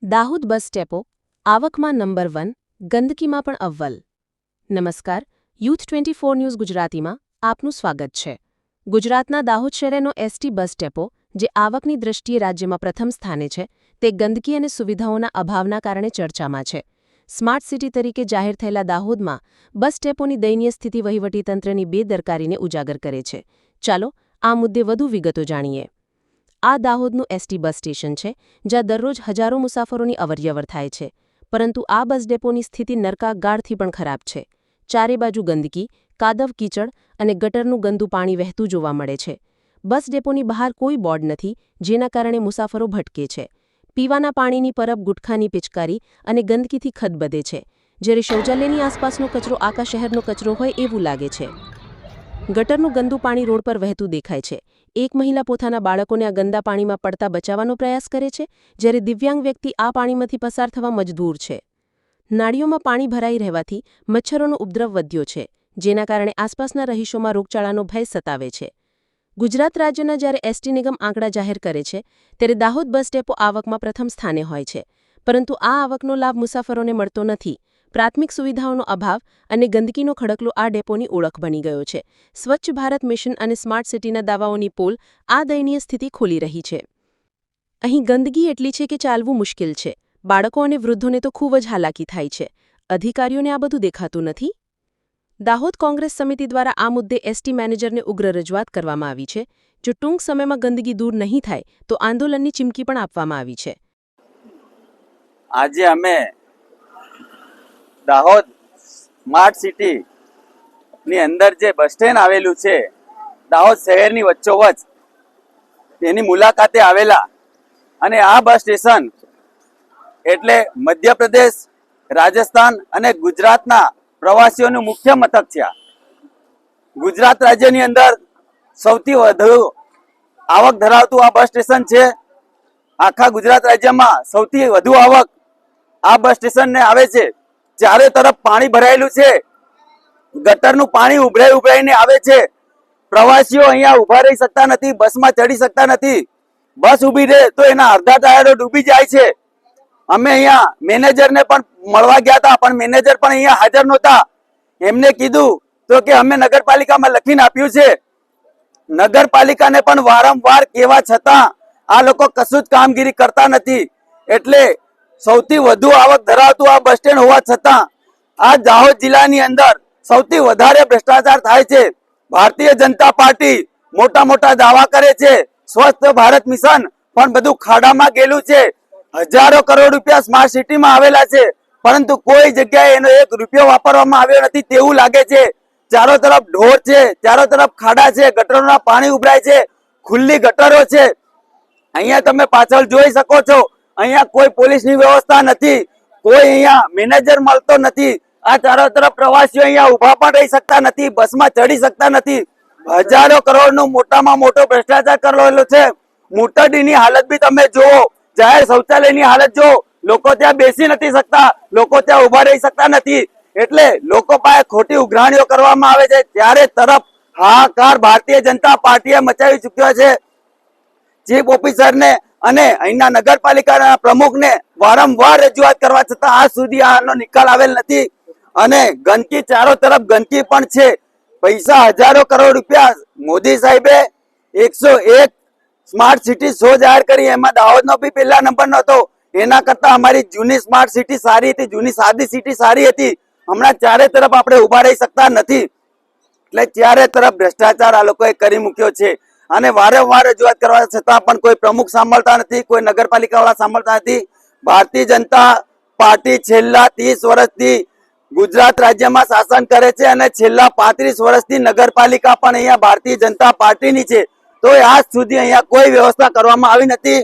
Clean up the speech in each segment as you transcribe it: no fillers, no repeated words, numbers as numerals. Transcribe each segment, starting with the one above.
Dahod bus depot આવકમાં number 1, ગંદકીમાં પણ અવ્વલ. નમસ્કાર, યુથ 24 ન્યૂઝ ગુજરાતીમાં આપનું સ્વાગત છે. ગુજરાતના દાહોદ શહેરનો એસટી બસ ડેપો, જે આવકની દૃષ્ટિએ રાજ્યમાં પ્રથમ સ્થાને છે, તે ગંદકી અને સુવિધાઓના અભાવના કારણે ચર્ચામાં છે. સ્માર્ટ સિટી તરીકે જાહેર થયેલા દાહોદમાં બસ ડેપોની દયનીય સ્થિતિ વહીવટીતંત્રની બેદરકારીને ઉજાગર કરે છે. ચાલો આ મુદ્દે વધુ વિગતો જાણીએ. આ દાહોદનું એસટી બસ સ્ટેશન છે, જ્યાં દરરોજ હજારો મુસાફરોની અવરજવર થાય છે. પરંતુ આ બસ ડેપોની સ્થિતિ નરકાગાળથી પણ ખરાબ છે. ચારે બાજુ ગંદકી, કાદવ કીચડ અને ગટરનું ગંદુ પાણી વહેતું જોવા મળે છે. બસ ડેપોની બહાર કોઈ બોર્ડ નથી, જેના કારણે મુસાફરો ભટકે છે. પીવાના પાણીની પરબ ગુટખાની પિચકારી અને ગંદકીથી ખદબદે છે, જ્યારે શૌચાલયની આસપાસનો કચરો આખા શહેરનો કચરો હોય એવું લાગે છે. ગટરનું ગંદુ પાણી રોડ પર વહેતું દેખાય છે. એક મહિલા પોતાના બાળકોને આ ગંદા પાણીમાં પડતા બચાવવાનો પ્રયાસ કરે છે, જ્યારે દિવ્યાંગ વ્યક્તિ આ પાણીમાંથી પસાર થવા મજબૂર છે. નાળીઓમાં પાણી ભરાઈ રહેવાથી મચ્છરોનો ઉપદ્રવ વધ્યો છે, જેના કારણે આસપાસના રહીશોમાં રોગચાળાનો ભય સતાવે છે. ગુજરાત રાજ્યના જ્યારે એસટી નિગમ આંકડા જાહેર કરે છે, ત્યારે દાહોદ બસ ડેપો આવકમાં પ્રથમ સ્થાને હોય છે. પરંતુ આ આવકનો લાભ મુસાફરોને મળતો નથી. પ્રાથમિક સુવિધાઓનો અભાવ અને ગંદકીનો ખડકલો આ ડેપોની ઓળખ બની ગયો છે. સ્વચ્છ ભારત મિશન અને સ્માર્ટ સિટીના દાવાઓની પોલ આ દયનીય સ્થિતિ ખોલી રહી છે. અહીં ગંદકી એટલી છે કે ચાલવું મુશ્કેલ છે. બાળકો અને વૃદ્ધોને તો ખૂબ જ હાલાકી થાય છે. અધિકારીઓને આ બધું દેખાતું નથી. દાહોદ કોંગ્રેસ સમિતિ દ્વારા આ મુદ્દે એસટી મેનેજરને ઉગ્ર રજૂઆત કરવામાં આવી છે. જો ટૂંક સમયમાં ગંદકી દૂર નહીં થાય તો આંદોલનની ચીમકી પણ આપવામાં આવી છે. આજે અમે દાહોદ સ્માર્ટ સિટી ની અંદર જે બસ સ્ટેન્ડ આવેલું છે, દાહોદ શહેરની વચ્ચોવચ, તેની મુલાકાતે આવેલા. અને આ બસ સ્ટેશન એટલે મધ્યપ્રદેશ, રાજસ્થાન અને ગુજરાતના પ્રવાસીઓનું મુખ્ય મથક છે. ગુજરાત રાજ્યની અંદર સૌથી વધુ આવક ધરાવતું આ બસ સ્ટેશન છે. આખા ગુજરાત રાજ્યમાં સૌથી વધુ આવક આ બસ સ્ટેશનને આવે છે. ચારે તરફ પાણી ભરાયેલું છે. ગટરનું પાણી ઉભરાઈને આવે છે. પ્રવાસીઓ અહીંયા ઉભા રહી શકતા નથી, બસમાં ચડી શકતા નથી. બસ ઊભી રહે તો એના અડધા ટાયરો ડૂબી જાય છે. અમે અહીંયા મેનેજરને પણ મળવા ગયા હતા, પણ મેનેજર પણ અહીંયા હાજર નહોતા. એમને કીધું તો કે અમે નગરપાલિકામાં લખીને આપ્યું છે. નગરપાલિકાને પણ વારંવાર કહેવા છતાં આ લોકો કશું જ કામગીરી કરતા નથી. એટલે સૌથી વધુ આવક ધરાવતું આ બસ સ્ટેન્ડ હોવા છતાં આ દાહોદ જિલ્લાની અંદર સૌથી વધારે ભ્રષ્ટાચાર થાય છે. ભારતીય જનતા પાર્ટી મોટા મોટા દાવા કરે છે. સ્વચ્છ ભારત મિશન પણ બધું ખાડામાં ગયેલું છે. હજારો કરોડ રૂપિયા સ્માર્ટ સિટીમાં આવેલા છે, પરંતુ કોઈ જગ્યાએ એનો એક રૂપિયો વાપરવામાં આવ્યો નથી તેવું લાગે છે. ચારો તરફ ઢોર છે, ચારો તરફ ખાડા છે, ગટરોના પાણી ઉભરાય છે, ખુલ્લી ગટરો છે. અહીંયા તમે પાછળ જોઈ શકો છો, અહીંયા કોઈ પોલીસની વ્યવસ્થા નથી, કોઈ અહીંયા મેનેજર મળતો નથી. આ ચારો તરફ પ્રવાસીઓ અહીંયા ઉભા પણ રહી શકતા નથી, બસમાં ચડી શકતા નથી. હજારો કરોડનો મોટામાં મોટો ભ્રષ્ટાચાર કરેલો છે. મોટડીની હાલત બી તમે જુઓ, જાહેર શૌચાલયની હાલત જુઓ. લોકો ત્યાં બેસી નથી શકતા, લોકો ત્યાં ઉભા રહી શકતા નથી. એટલે લોકો પાસે ખોટી ઉઘરાણીઓ કરવામાં આવે છે. ત્યારે તરફ હાહાકાર ભારતીય જનતા પાર્ટીએ મચાવી ચૂક્યો છે. ચીફ ઓફિસરને અને અહીંના નગરપાલિકાના પ્રમુખને વારંવાર રજૂઆત કરવા છતાં આજ સુધી આનો નિકાલ આવેલ નથી. અને ગંદકી, ચારો તરફ ગંદકી પણ છે. પૈસા હજારો કરોડ રૂપિયા મોદી સાહેબે 101 સ્માર્ટ સિટી શો જાહેર કરી, એમાં દાહોદનો બી પહેલા નંબરનો હતો. એના કરતા અમારી જૂની સ્માર્ટ સિટી સારી હતી, જૂની સાદી સિટી સારી હતી. હમણાં ચારે તરફ આપણે ઉભા રહી શકતા નથી. એટલે ચારે તરફ ભ્રષ્ટાચાર આ લોકોએ કરી મૂક્યો છે. અને વારંવાર રજૂઆત કરવા છતાં પણ કોઈ પ્રમુખ સાંભળતા નથી, કોઈ નગરપાલિકા વાળા સાંભળતા નથી. ભારતીય જનતા પાર્ટી છેલ્લા 30 વર્ષથી ગુજરાત રાજ્યમાં શાસન કરે છે અને છેલ્લા 35 વર્ષથી નગરપાલિકા પણ અહીંયા ભારતીય જનતા પાર્ટીની છે. તો આજ સુધી અહીંયા કોઈ વ્યવસ્થા કરવામાં આવી નથી.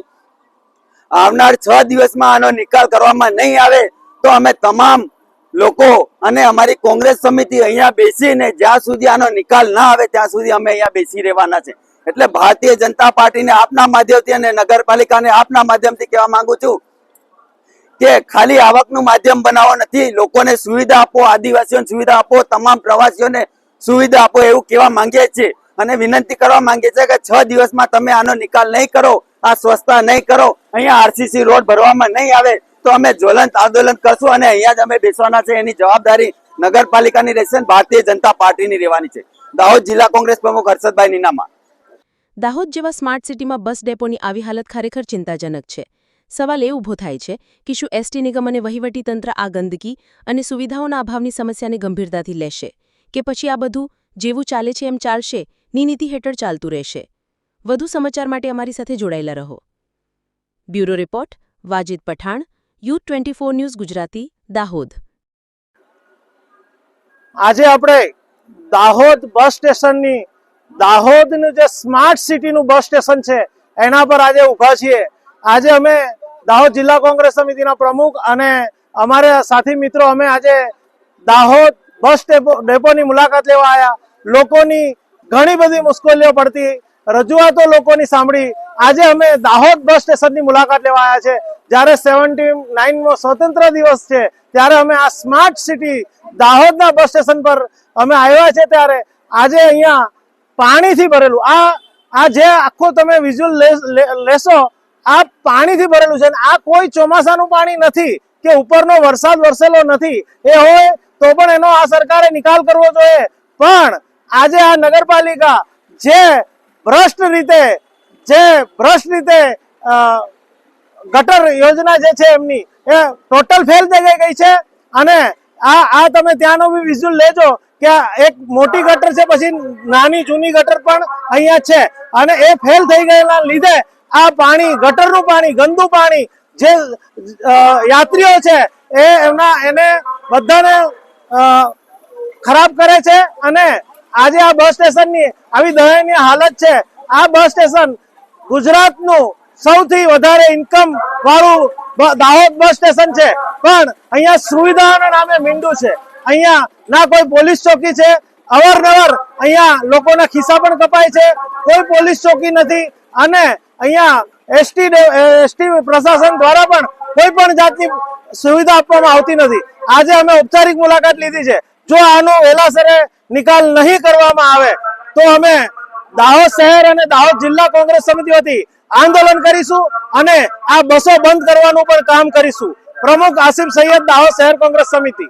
આવનાર 6 દિવસમાં આનો નિકાલ કરવામાં નહીં આવે તો અમે તમામ લોકો અને અમારી કોંગ્રેસ સમિતિ અહીંયા બેસીને જ્યાં સુધી આનો નિકાલ ના આવે ત્યાં સુધી અમે અહીંયા બેસી રહેવાના છે. એટલે ભારતીય જનતા પાર્ટીને આપના માધ્યમથી અને નગરપાલિકાને આપના માધ્યમથી કહેવા માંગુ છું કે ખાલી આવકનું માધ્યમ બનાવો નથી, લોકોને સુવિધા આપો, આદિવાસીઓને સુવિધા આપો, તમામ પ્રવાસીઓને સુવિધા આપો એવું કહેવા માંગીએ છીએ. અને વિનંતી કરવા માંગીએ છીએ કે 6 દિવસમાં તમે આનો નિકાલ નહીં કરો આ સ્વચ્છતા નહીં કરો, અહીંયા આરસીસી રોડ ભરવામાં નહીં આવે તો અમે જ્વલંત આંદોલન કરશું અને અહીંયા જ અમે બેસવાના છે. એની જવાબદારી નગરપાલિકાની રહેશે, ભારતીય જનતા પાર્ટીની રહેવાની છે. દાહોદ જિલ્લા કોંગ્રેસ પ્રમુખ હર્ષદભાઈ નીનામા. દાહોદ જેવા સ્માર્ટ સિટીમાં બસ ડેપોની આવી હાલત ખરેખર ચિંતાજનક છે. સવાલ એ ઊભો થાય છે કે શું એસટી નિગમ અને વહીવટીતંત્ર આ ગંદકી અને સુવિધાઓના અભાવની સમસ્યાને ગંભીરતાથી લેશે કે પછી આ બધું જેવું ચાલે છે એમ ચાલશે ની નીતિ હેઠળ ચાલતું રહેશે? વધુ સમાચાર માટે અમારી સાથે જોડાયેલા રહો. Bureau report Wajid Pathan, U24 news Gujarati, Dahod. આજે આપણે દાહોદ બસ સ્ટેશનની દાહોદનું જે સ્માર્ટ સિટીનું બસ સ્ટેશન છે એના પર આજે ઊભા છીએ. આજે અમે દાહોદ જિલ્લા કોંગ્રેસ સમિતિના પ્રમુખ અને અમારા સાથી મિત્રો અમે આજે દાહોદ બસ ડેપોની મુલાકાત લેવા આવ્યા. લોકોની ઘણી બધી મુશ્કેલીઓ પડતી રજૂઆતો લોકોની સાંભળી આજે અમે દાહોદ બસ સ્ટેશનની મુલાકાત લેવા આવ્યા છે. જ્યારે 79મો સ્વતંત્ર દિવસ છે ત્યારે અમે આ સ્માર્ટ સિટી દાહોદના બસ સ્ટેશન પર અમે આવ્યા છે. ત્યારે આજે અહીંયા પાણીથી ભરેલું આ જે આખો તમે વિઝ્યુઅલ લેશો આ પાણીથી ભરેલું છે. આ કોઈ ચોમાસાનું પાણી નથી કે ઉપરનો વરસાદ વરસેલો નથી. એ હોય તો પણ એનો આ સરકારે નિકાલ કરવો જોઈએ. પણ આજે આ નગરપાલિકા જે ભ્રષ્ટ રીતે ગટર યોજના જે છે એમની એ ટોટલ ફેલ થઈ ગઈ છે. અને આ તમે ત્યાંનો બી વિઝ્યુઅલ લેજો કે એક મોટી ગટર છે, પછી નાની જૂની ગટર પણ અહીંયા છે. અને એ ફેલ થઈ ગયેલા લીધે આ પાણી ગટરનું પાણી ગંદુ પાણી જે યાત્રીઓ છે એને બધાને ખરાબ કરે છે. અને આજે આ બસ સ્ટેશનની આવી દયનીય હાલત છે. આ બસ સ્ટેશન ગુજરાતનું સૌથી વધારે ઇન્કમ વાળું દાહોદ બસ સ્ટેશન છે, પણ અહીંયા સુવિધાઓના નામે મીંડું છે. અહીંયા ના કોઈ પોલીસ ચોકી છે, અવારનવાર અહીંયા લોકોના ખિસ્સા પણ કપાય છે, કોઈ પોલીસ ચોકી નથી. અને અહીંયા એસટી પ્રશાસન દ્વારા પણ કોઈ પણ જાતની સુવિધા આપવામાં આવતી નથી. આજે અમે ઔપચારિક મુલાકાત લીધી છે. જો આનો વહેલાસરે નિકાલ નહીં કરવામાં આવે તો અમે દાહોદ શહેર અને દાહોદ જિલ્લા કોંગ્રેસ સમિતિ વતી આંદોલન કરીશું અને આ બસો બંધ કરવાનું પણ કામ કરીશું. પ્રમુખ આસિફ સૈયદ, દાહોદ શહેર કોંગ્રેસ સમિતિ.